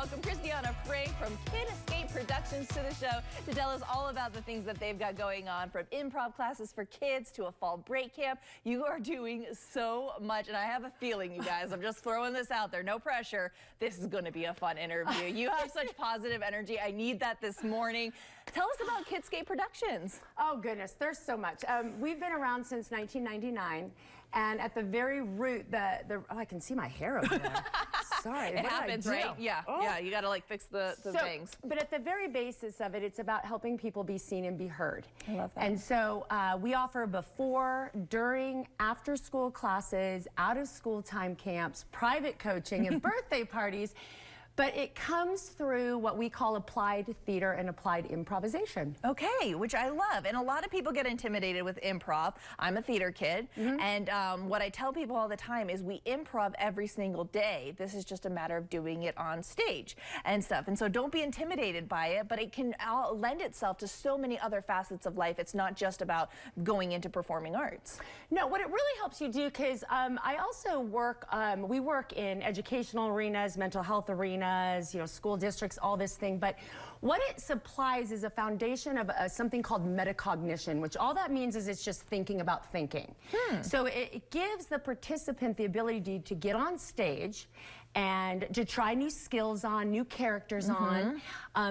welcome Christiana Frank from KidScape Productions to the show to tell us all about the things that they've got going on, from improv classes for kids to a fall break camp. You are doing so much, and I have a feeling, you guys, I'm just throwing this out there, no pressure. This is going to be a fun interview. You have such positive energy. I need that this morning. Tell us about KidScape Productions. Oh, goodness, there's so much. We've been around since 1999, and at the very root, oh, I can see my hair over there. Sorry. It happens, right? Yeah, yeah, you got to like fix the things. But at the very basis of it, it's about helping people be seen and be heard. I love that. And so we offer before, during, after school classes, out of school time camps, private coaching, and birthday parties. But it comes through what we call applied theater and applied improvisation. Okay, which I love. And a lot of people get intimidated with improv. I'm a theater kid, and what I tell people all the time is we improv every single day. This is just a matter of doing it on stage and stuff. And so don't be intimidated by it, but it can lend itself to so many other facets of life. It's not just about going into performing arts. No, what it really helps you do, because I also work, we work in educational arenas, mental health arenas, you know, school districts, all this thing. But what it supplies is a foundation of something called metacognition, which all that means is it's just thinking about thinking. So it gives the participant the ability to get on stage and to try new skills on, new characters on.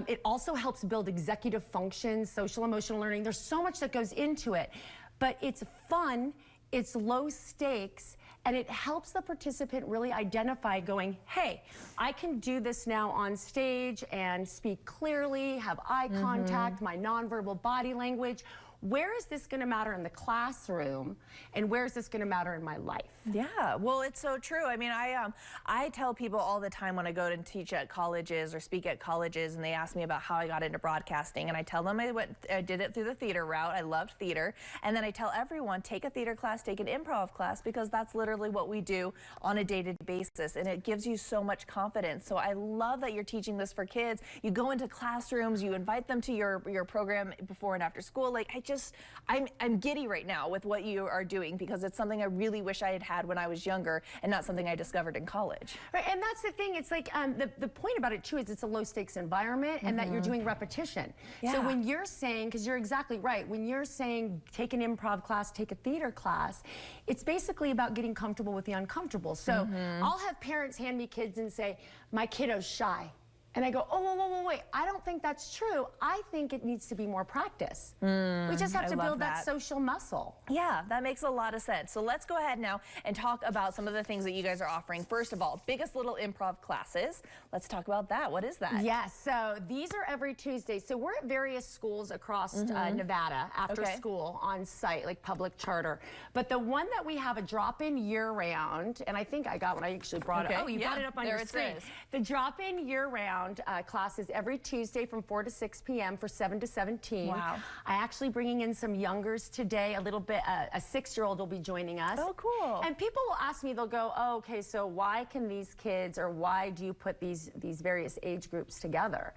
It also helps build executive functions, social emotional learning. There's so much that goes into it, but it's fun, it's low stakes, and it helps the participant really identify going, hey, I can do this now on stage and speak clearly, have eye contact, my nonverbal body language. Where is this going to matter in the classroom, and where is this going to matter in my life? Yeah, well, it's so true. I mean, I tell people all the time when I go to teach at colleges or speak at colleges, and they ask me about how I got into broadcasting, and I tell them I did it through the theater route. I loved theater, and then I tell everyone, take a theater class, take an improv class, because that's literally what we do on a day-to-day basis, and it gives you so much confidence. So I love that you're teaching this for kids. You go into classrooms, you invite them to your program before and after school. Like, I'm giddy right now with what you are doing, because it's something I really wish I had had when I was younger, and not something I discovered in college. Right, and that's the thing. It's like the point about it too is it's a low stakes environment, and that you're doing repetition. So when you're saying, because you're exactly right, when you're saying take an improv class, take a theater class, it's basically about getting comfortable with the uncomfortable. So I'll have parents hand me kids and say, my kiddo's shy. And I go, oh, whoa, wait, I don't think that's true. I think it needs to be more practice. We just have to build that social muscle. Yeah, that makes a lot of sense. So let's go ahead now and talk about some of the things that you guys are offering. First of all, biggest little improv classes. Let's talk about that. What is that? Yes, so these are every Tuesday. So we're at various schools across Nevada after school on site, like public charter. But the one that we have a drop-in year-round, and I think I got one, I actually brought it. Oh, you brought it up on your screen. The drop-in year-round classes every Tuesday from 4 to 6 p.m. for 7 to 17. Wow. I actually bringing in some youngers today, a little bit, a 6-year-old will be joining us. Oh, cool. And people will ask me, they'll go, oh, okay, so why can these kids, or why do you put these various age groups together?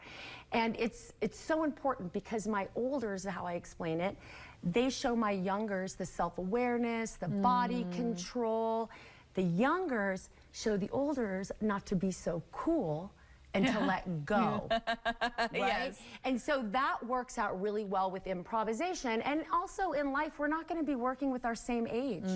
And it's so important, because my olders, how I explain it, they show my youngers the self-awareness, the body control. The youngers show the olders not to be so cool and to let go, right? Yes. And so that works out really well with improvisation. And also in life, we're not going to be working with our same age.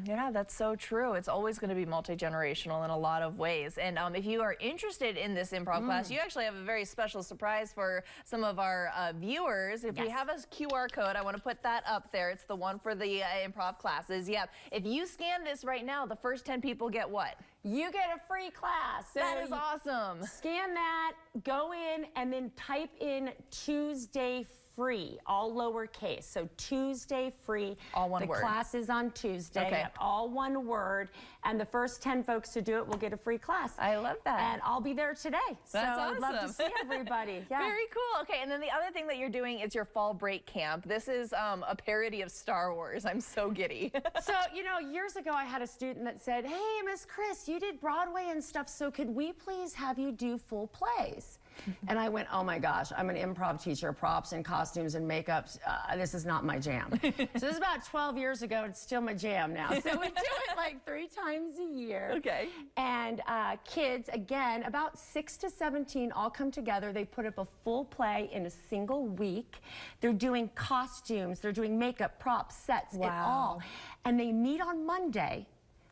Yeah, that's so true. It's always going to be multi-generational in a lot of ways. And if you are interested in this improv class, you actually have a very special surprise for some of our viewers. If we have a QR code, I want to put that up there. It's the one for the improv classes. Yeah, if you scan this right now, the first 10 people get what? You get a free class. So that is awesome. Scan that, go in, and then type in Tuesday free, all lowercase. So Tuesday free. All one word. The class is on Tuesday. Okay. All one word. And the first 10 folks to do it will get a free class. I love that. And I'll be there today. So I'd love to see everybody. Yeah. Very cool. Okay, and then the other thing that you're doing is your fall break camp. This is a parody of Star Wars. I'm so giddy. So, you know, years ago I had a student that said, hey, Miss Chris, you did Broadway and stuff, so could we please have you do full plays? And I went, oh my gosh, I'm an improv teacher, props and costumes and makeups. This is not my jam. So this is about 12 years ago. It's still my jam now. So we do it like 3 times a year. Okay. And kids, again, about 6 to 17 all come together. They put up a full play in a single week. They're doing costumes, they're doing makeup, props, sets, it all. And they meet on Monday.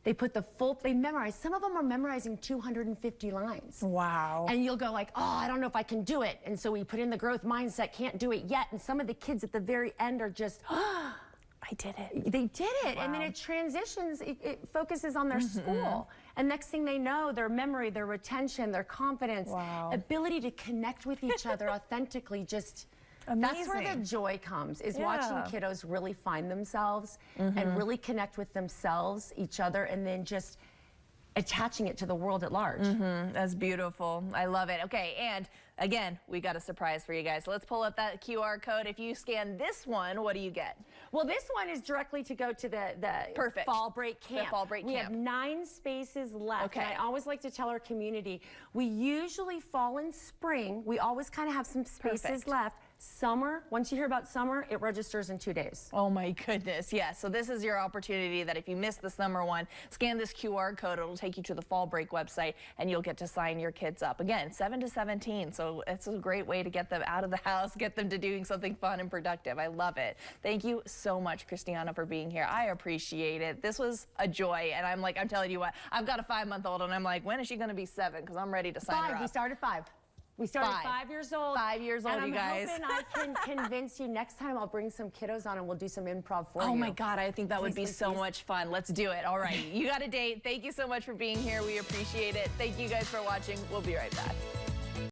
They put the full, they memorize, some of them are memorizing 250 lines. Wow. And you'll go like, oh, I don't know if I can do it. And so we put in the growth mindset, can't do it yet. And some of the kids at the very end are just, oh, I did it. they did it. Wow. And then it transitions, it focuses on their school. And next thing they know, their memory, their retention, their confidence, ability to connect with each other authentically, just, that's where the joy comes, is watching kiddos really find themselves and really connect with themselves, each other, and then just attaching it to the world at large. That's beautiful. I love it. Okay, and again, we got a surprise for you guys. So let's pull up that QR code. If you scan this one, what do you get? Well, this one is directly to go to the fall break camp. The fall break we camp. have 9 spaces left. Okay. And I always like to tell our community, we usually fall in spring. We always kind of have some spaces left. Summer, once you hear about summer, it registers in 2 days. Oh my goodness, yes. So this is your opportunity that if you missed the summer one, scan this QR code. It'll take you to the fall break website and you'll get to sign your kids up. Again, 7 to 17. So it's a great way to get them out of the house, get them to doing something fun and productive. I love it. Thank you so much, Christiana, for being here. I appreciate it. This was a joy. And I'm telling you what, I've got a 5-month-old and I'm like, when is she going to be 7? Because I'm ready to sign her 5, up. we started 5. We started 5 years old. 5 years old, and you guys. I'm hoping I can convince you next time I'll bring some kiddos on and we'll do some improv for you. Oh my God, I think that would be so much fun. Let's do it. All right, you got a date. Thank you so much for being here. We appreciate it. Thank you guys for watching. We'll be right back.